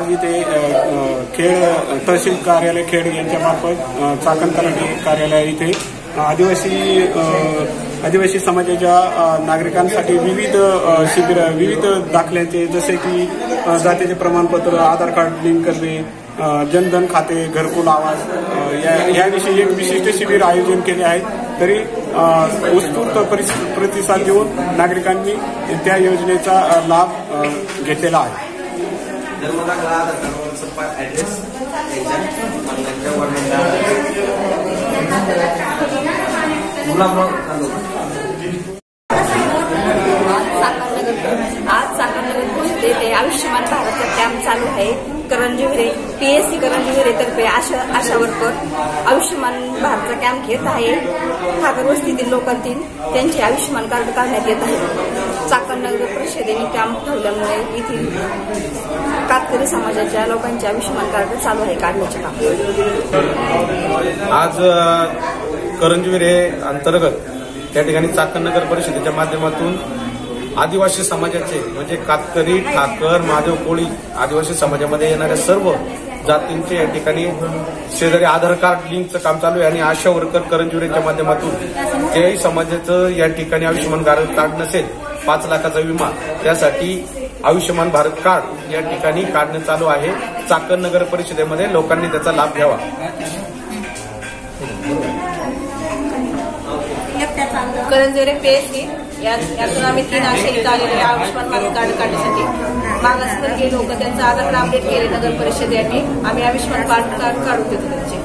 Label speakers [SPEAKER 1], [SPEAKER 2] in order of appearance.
[SPEAKER 1] आज इथे खेड तहसील कार्यालय खेड यांच्यामार्फत चाकण तलाठी कार्यालय इथे आदिवासी समाजाच्या नागरिकांसाठी विविध शिबिर, विविध दाखल्यांचे जसे की जातीचे प्रमाणपत्र, आधार कार्ड लिंक करणे, जनधन खाते, घरकुल आवास याविषयी एक विशिष्ट शिबिर आयोजन केले आहे। तरी उत्स्फूर्त प्रतिसाद देऊन नागरिकांनी त्या योजनेचा लाभ घेतलेला आहे।
[SPEAKER 2] आज चाकणनगर पोस्ट येथे आयुष्यमान भारतचा कॅम्प चालू आहे। करंजीविरे PSC करंजीविरे तर्फे आशा वर्कर आयुष्यमान भारतचा कॅम्प घेत आहे। ठाकर वस्तीतील लोकांतील त्यांचे आयुष्यमान कार्ड काढण्यात येत आहे। चाकणनगर परिषदेने कॅम्प ठेवल्यामुळे येथील कातकरी समाजाच्या लोकांचे आयुष्यमान कार्ड चालू आहे काढण्याचे काम।
[SPEAKER 3] आज करंजीविरे अंतर्गत त्या ठिकाणी चाकणनगर परिषदेच्या माध्यमातून आदिवासी समाजाचे म्हणजे कातकरी, ठाकर, महादेव कोळी आदिवासी समाजामध्ये येणाऱ्या सर्व जातींचे या ठिकाणी शेजारी आधार कार्ड लिंकचं काम चालू आहे आणि आशा वर्कर करंजीविरेच्या माध्यमातून ज्याही समाजाचं या ठिकाणी आयुष्यमान कार्ड नसेल 5 लाखाचा विमा त्यासाठी आयुष्यमान भारत कार्ड या ठिकाणी काढणं चालू आहे। चाकणनगर परिषदेमध्ये लोकांनी त्याचा लाभ घ्यावा।
[SPEAKER 2] करंजीविरे PSC यातून आम्ही 3 आशा इथं आलेले आयुष्यमान भारत कार्ड काढण्यासाठी मागासवर्गीय लोक त्यांचा आधार कार्ड अपडेट केले नगर परिषद यांनी आम्ही आयुष्यमान भारत कार्ड काढून देतो त्यांचे।